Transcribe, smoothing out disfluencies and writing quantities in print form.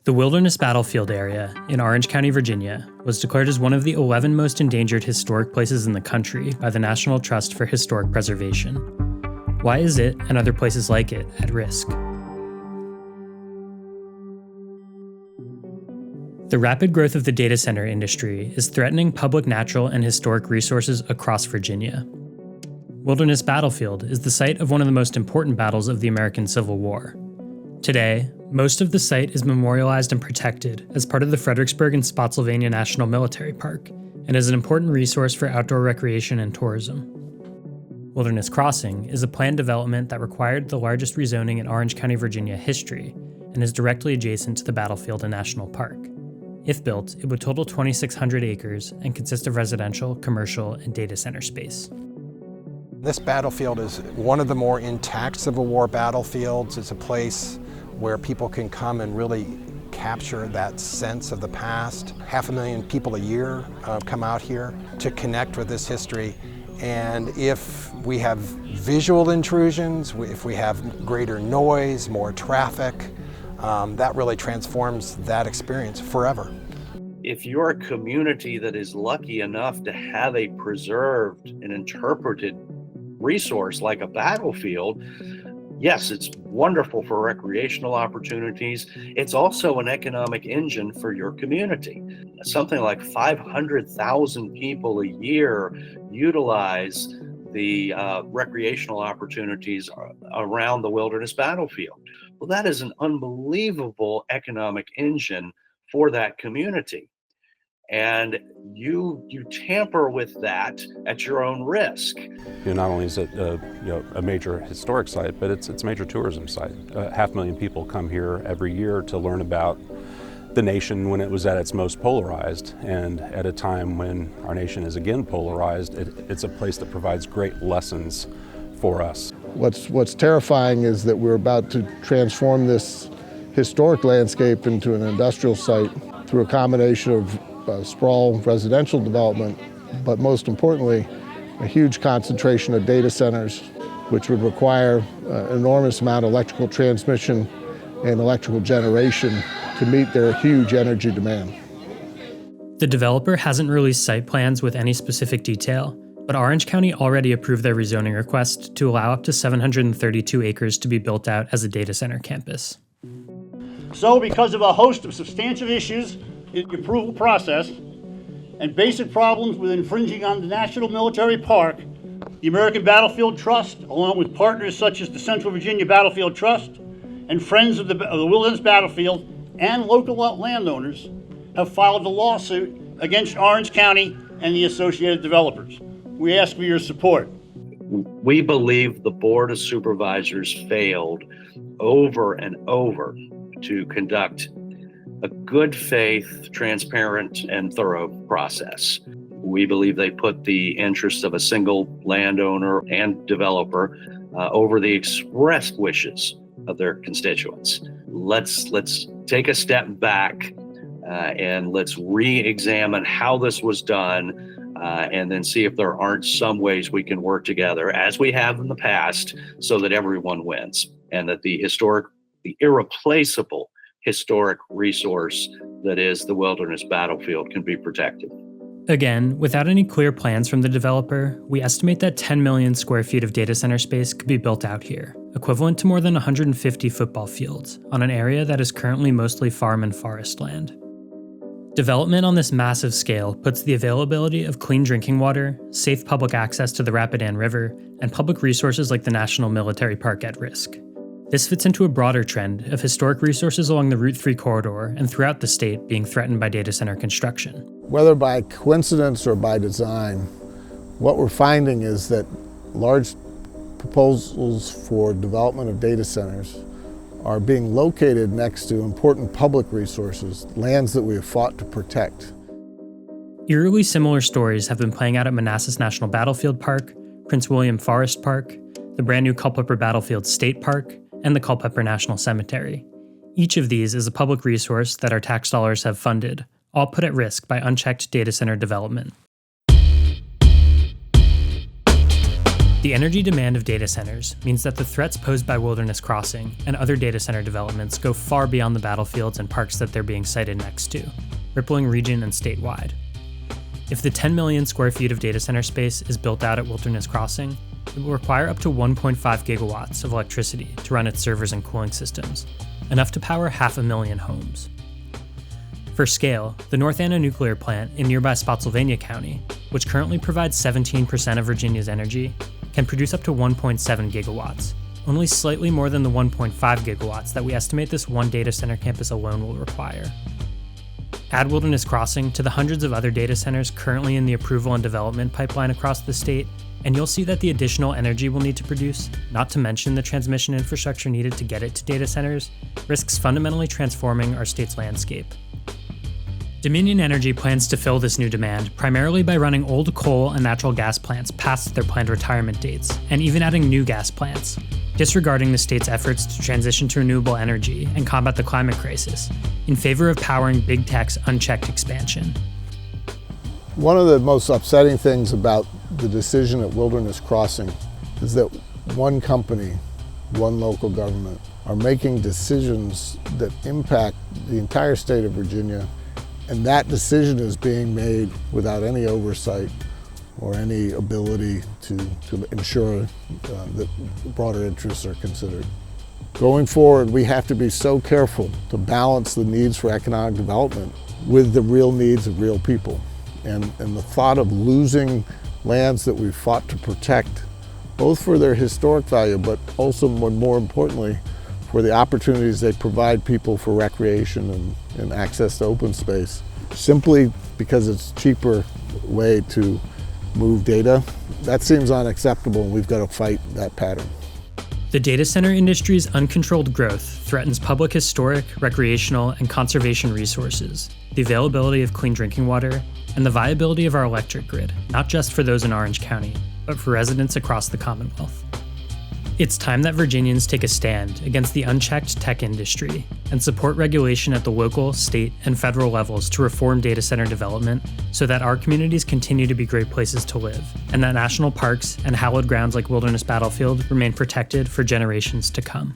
The Wilderness Battlefield area in Orange County, Virginia, was declared as one of the 11 most endangered historic places in the country by the National Trust for Historic Preservation. Why is it, and other places like it, at risk? The rapid growth of the data center industry is threatening public natural and historic resources across Virginia. Wilderness Battlefield is the site of one of the most important battles of the American Civil War. Today, most of the site is memorialized and protected as part of the Fredericksburg and Spotsylvania National Military Park, and is an important resource for outdoor recreation and tourism. Wilderness Crossing is a planned development that required the largest rezoning in Orange County, Virginia history, and is directly adjacent to the battlefield and national park. If built, it would total 2,600 acres and consist of residential, commercial, and data center space. This battlefield is one of the more intact Civil War battlefields. It's a place where people can come and really capture that sense of the past. 500,000 people a year come out here to connect with this history. And if we have visual intrusions, if we have greater noise, more traffic, that really transforms that experience forever. If you're a community that is lucky enough to have a preserved and interpreted resource like a battlefield, yes, it's wonderful for recreational opportunities. It's also an economic engine for your community. Something like 500,000 people a year utilize the recreational opportunities around the Wilderness Battlefield. Well, that is an unbelievable economic engine for that community. And you tamper with that at your own risk. Not only is it a major historic site, but it's a major tourism site. 500,000 people come here every year to learn about the nation when it was at its most polarized, and at a time when our nation is again polarized, it's a place that provides great lessons for us. What's terrifying is that we're about to transform this historic landscape into an industrial site through a combination of sprawl residential development, but most importantly, a huge concentration of data centers, which would require an enormous amount of electrical transmission and electrical generation to meet their huge energy demand. The developer hasn't released site plans with any specific detail, but Orange County already approved their rezoning request to allow up to 732 acres to be built out as a data center campus. So, because of a host of substantive issues in the approval process and basic problems with infringing on the National Military Park, the American Battlefield Trust, along with partners such as the Central Virginia Battlefield Trust and Friends of the Wilderness Battlefield and local landowners, have filed a lawsuit against Orange County and the associated developers. We ask for your support. We believe the Board of Supervisors failed over and over to conduct a good faith, transparent, and thorough process. We believe they put the interests of a single landowner and developer over the expressed wishes of their constituents. Let's take a step back and let's re-examine how this was done and then see if there aren't some ways we can work together, as we have in the past, so that everyone wins and that the irreplaceable historic resource that is the Wilderness Battlefield can be protected. Again, without any clear plans from the developer, we estimate that 10 million square feet of data center space could be built out here, equivalent to more than 150 football fields, on an area that is currently mostly farm and forest land. Development on this massive scale puts the availability of clean drinking water, safe public access to the Rapidan River, and public resources like the National Military Park at risk. This fits into a broader trend of historic resources along the Route 3 corridor and throughout the state being threatened by data center construction. Whether by coincidence or by design, what we're finding is that large proposals for development of data centers are being located next to important public resources, lands that we have fought to protect. Eerily similar stories have been playing out at Manassas National Battlefield Park, Prince William Forest Park, the brand new Culpeper Battlefield State Park, and the Culpeper National Cemetery. Each of these is a public resource that our tax dollars have funded, all put at risk by unchecked data center development. The energy demand of data centers means that the threats posed by Wilderness Crossing and other data center developments go far beyond the battlefields and parks that they're being sited next to, rippling region and statewide. If the 10 million square feet of data center space is built out at Wilderness Crossing, it will require up to 1.5 gigawatts of electricity to run its servers and cooling systems, enough to power 500,000 homes. For scale, the North Anna nuclear plant in nearby Spotsylvania County, which currently provides 17% of Virginia's energy, can produce up to 1.7 gigawatts, only slightly more than the 1.5 gigawatts that we estimate this one data center campus alone will require. Add Wilderness Crossing to the hundreds of other data centers currently in the approval and development pipeline across the state, and you'll see that the additional energy we'll need to produce, not to mention the transmission infrastructure needed to get it to data centers, risks fundamentally transforming our state's landscape. Dominion Energy plans to fill this new demand primarily by running old coal and natural gas plants past their planned retirement dates, and even adding new gas plants, disregarding the state's efforts to transition to renewable energy and combat the climate crisis, in favor of powering big tech's unchecked expansion. One of the most upsetting things about the decision at Wilderness Crossing is that one company, one local government, are making decisions that impact the entire state of Virginia, and that decision is being made without any oversight or any ability to ensure that broader interests are considered. Going forward, we have to be so careful to balance the needs for economic development with the real needs of real people. And the thought of losing lands that we've fought to protect, both for their historic value, but also more importantly, for the opportunities they provide people for recreation and access to open space, simply because it's a cheaper way to move data, that seems unacceptable, and we've got to fight that pattern. The data center industry's uncontrolled growth threatens public historic, recreational, and conservation resources, the availability of clean drinking water, and the viability of our electric grid, not just for those in Orange County, but for residents across the Commonwealth. It's time that Virginians take a stand against the unchecked tech industry and support regulation at the local, state, and federal levels to reform data center development so that our communities continue to be great places to live, and that national parks and hallowed grounds like Wilderness Battlefield remain protected for generations to come.